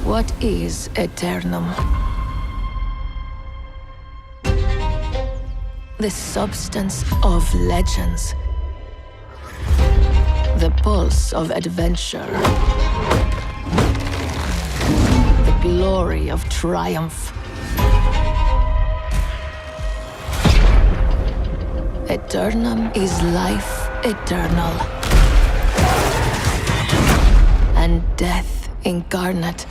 What is Eternum? The substance of legends. The pulse of adventure. The glory of triumph. Eternum is life eternal. And death incarnate.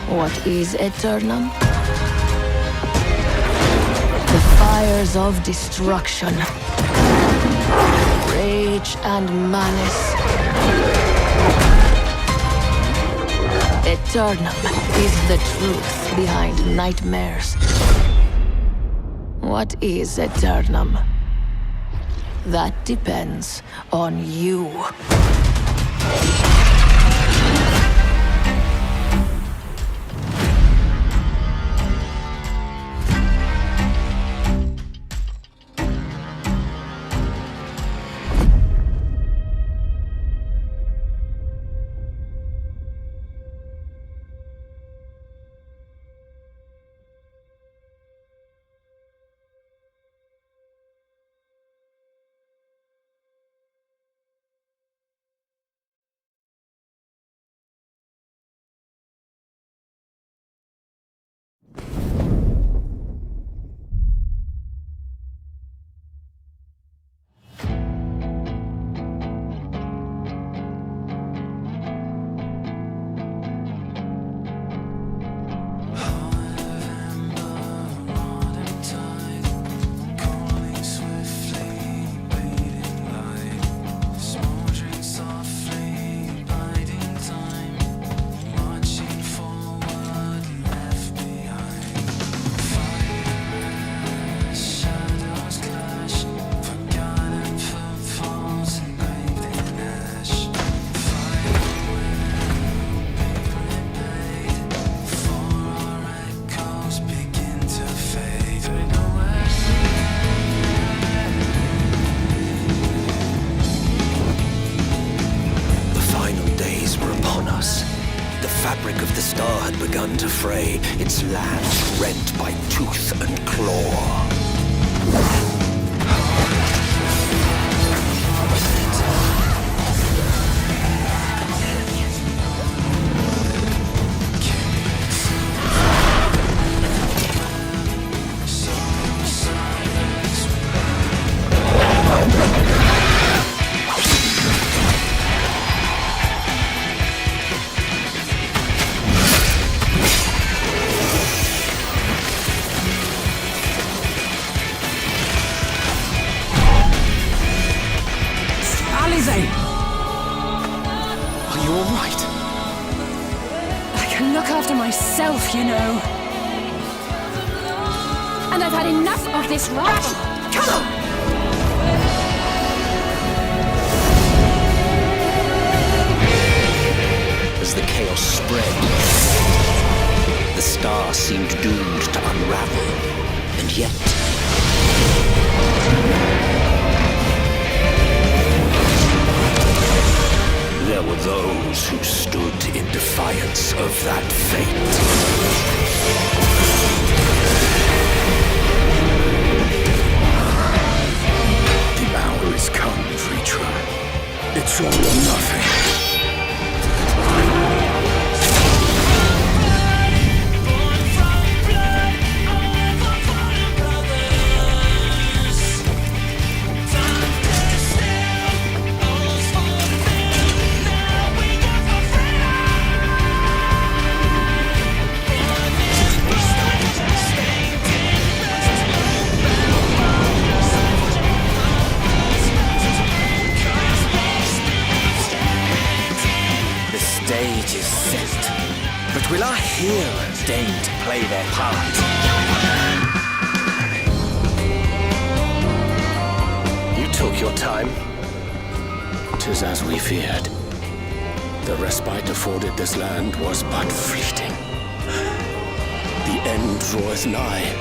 What is Eternum? The fires of destruction, rage and malice. Eternum is the truth behind nightmares. What is Eternum? That depends on you. To fray, its land rent by tooth and claw. Are you all right? I can look after myself, you know. And I've had enough of this rot. Come on! As the chaos spread, the star seemed doomed to unravel, and yet... there were those who stood in defiance of that fate. The hour is come, Vritra. It's all or nothing. But will our heroes deign to play their part? took your time. 'Tis as we feared. The respite afforded this land was but fleeting. The end draweth nigh.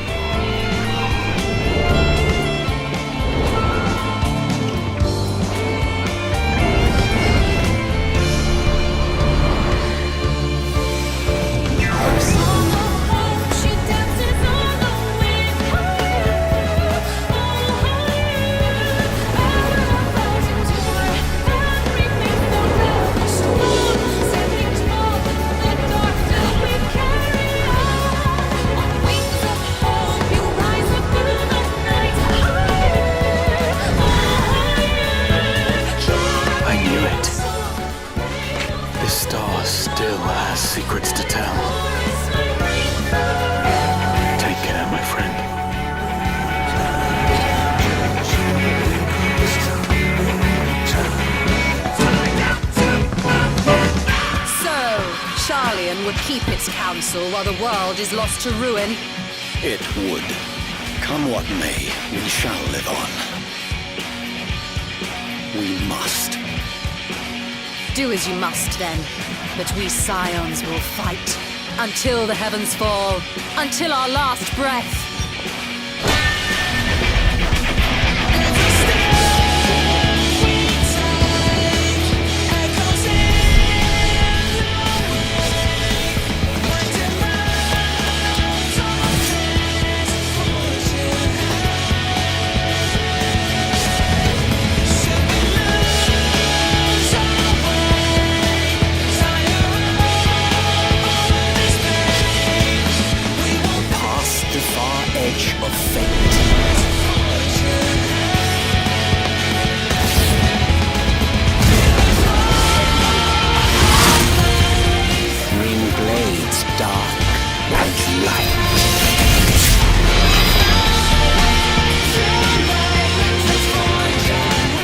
Still has secrets to tell. Take care, my friend. So, Charlian would keep its counsel while the world is lost to ruin. It would. Come what may, we shall live on. We must. Do as you must, then. But we scions will fight until the heavens fall, until our last breath. Of fate. Green blades dark and light.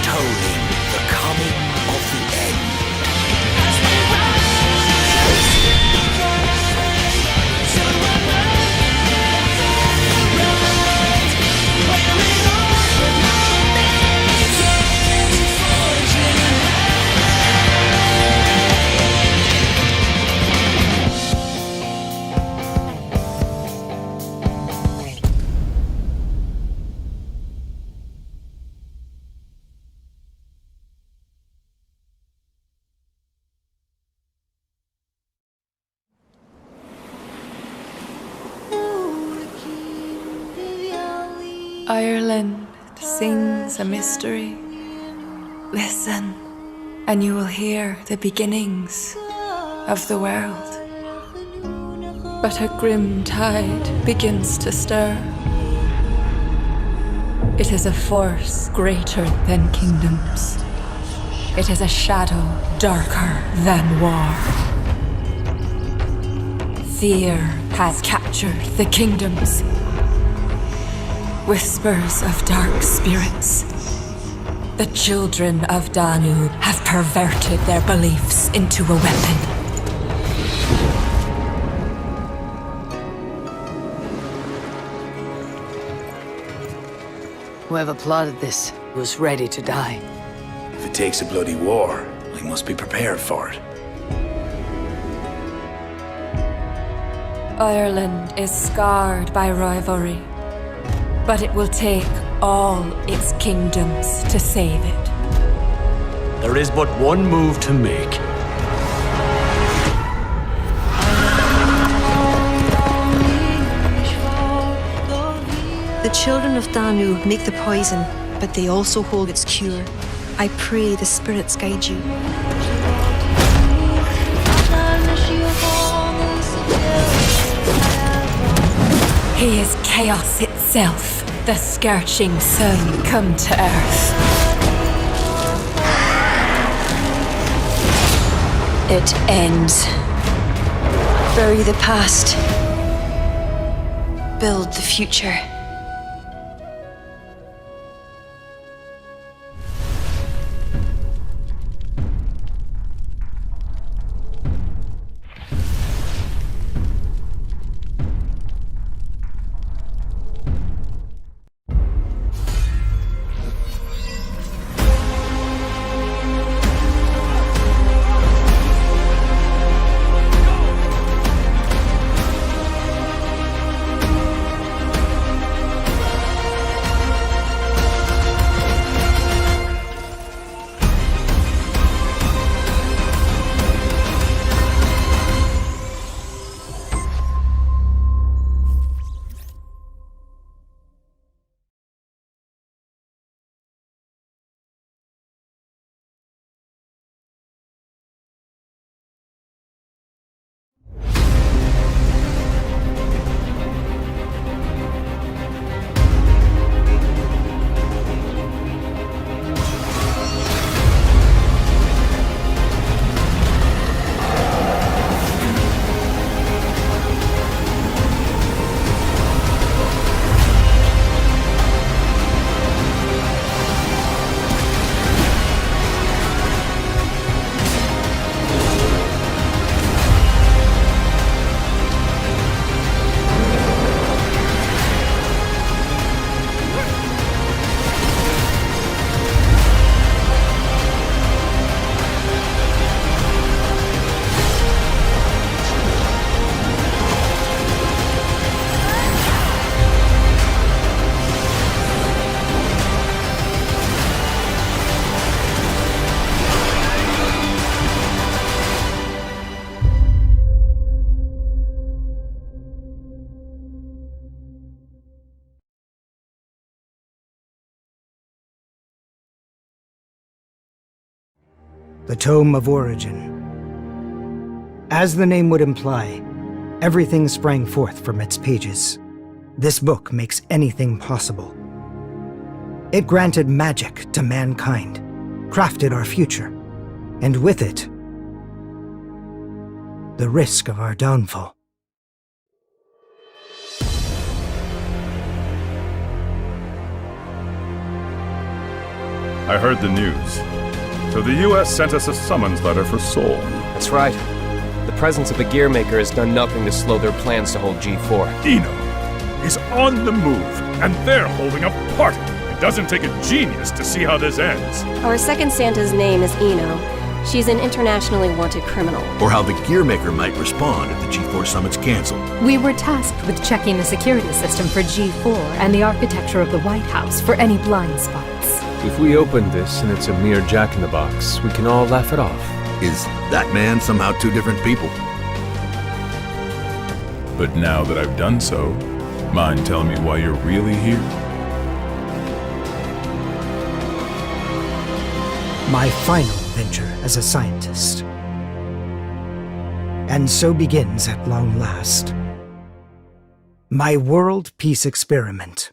Tolling the coming of the end. Ireland sings a mystery. Listen, and you will hear the beginnings of the world. But a grim tide begins to stir. It is a force greater than kingdoms. It is a shadow darker than war. Fear has captured the kingdoms. Whispers of dark spirits. The children of Danu have perverted their beliefs into a weapon. Whoever plotted this was ready to die. If it takes a bloody war, we must be prepared for it. Ireland is scarred by rivalry, but it will take all its kingdoms to save it. There is but one move to make. The children of Danu make the poison, but they also hold its cure. I pray the spirits guide you. He is chaos itself, the scorching sun come to earth. It ends. Bury the past. Build the future. The Tome of Origin. As the name would imply, everything sprang forth from its pages. This book makes anything possible. It granted magic to mankind, crafted our future, and with it, the risk of our downfall. I heard the news. So the U.S. sent us a summons letter for Sol. That's right. The presence of the Gearmaker has done nothing to slow their plans to hold G4. Eno is on the move, and they're holding a party. It doesn't take a genius to see how this ends. Our second Santa's name is Eno. She's an internationally wanted criminal. Or how the Gearmaker might respond if the G4 summit's canceled. We were tasked with checking the security system for G4 and the architecture of the White House for any blind spots. If we open this and it's a mere jack-in-the-box, we can all laugh it off. Is that man somehow two different people? But now that I've done so, mind telling me why you're really here? My final venture as a scientist. And so begins, at long last, my world peace experiment.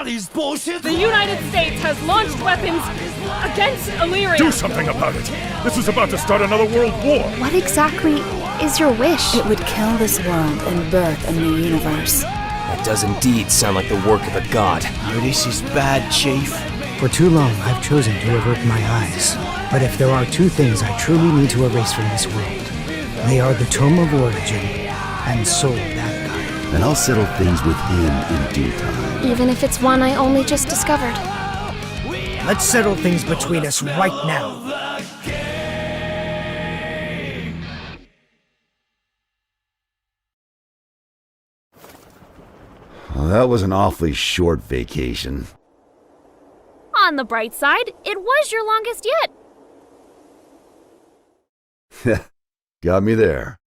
The United States has launched weapons against Illyria. Do something about it! This is about to start another world war! What exactly is your wish? It would kill this world and birth a new universe. That does indeed sound like the work of a god. This is bad, Chief. For too long, I've chosen to avert my eyes. But if there are two things I truly need to erase from this world, they are the Tome of Origin and Sol, that guy. And I'll settle things with him in due time. Even if it's one I only just discovered. Let's settle things between us right now. Well, that was an awfully short vacation. On the bright side, it was your longest yet. Got me there.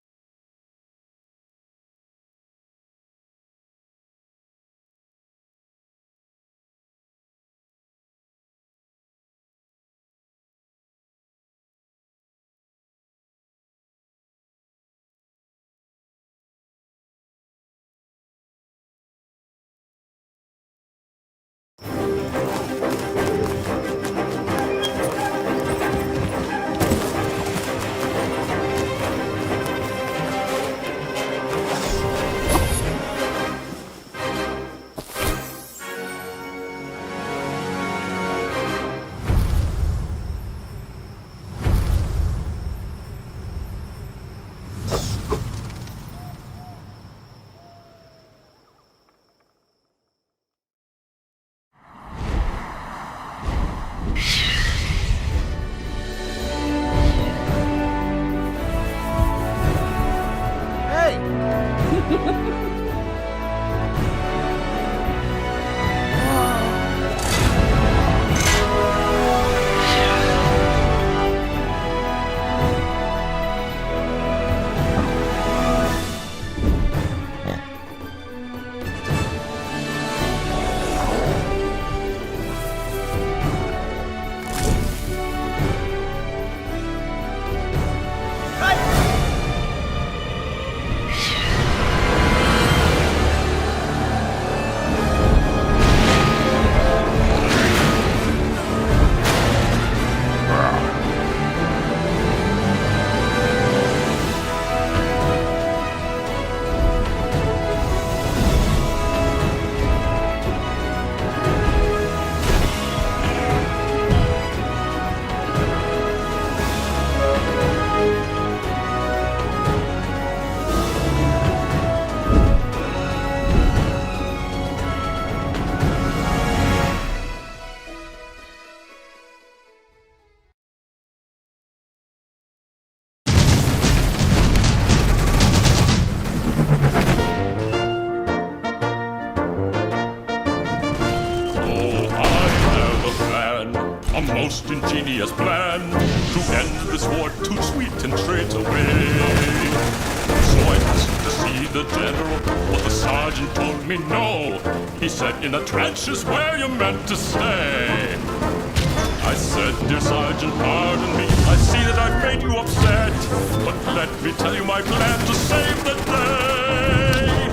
A most ingenious plan to end this war too sweet and straight away. So I asked the see the general, but the sergeant told me no. He said, in the trenches where you're meant to stay. I said, dear sergeant, pardon me. I see that I've made you upset, but let me tell you my plan to save the day.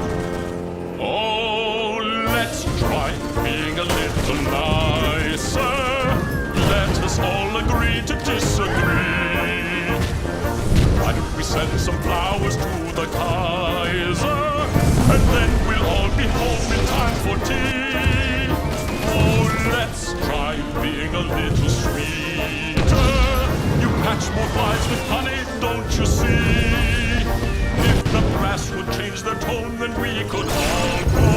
Oh, let's try being a little nicer. Let us all agree to disagree. Why don't we send some flowers to the Kaiser, and then we'll all be home in time for tea. Oh, let's try being a little sweeter. You catch more flies with honey, don't you see? If the brass would change their tone, then we could all go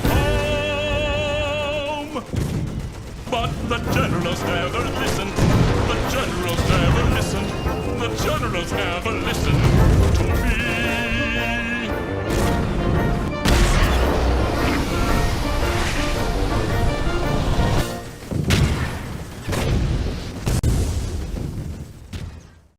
home. But the generals never listened. The generals never listened. The generals never listened.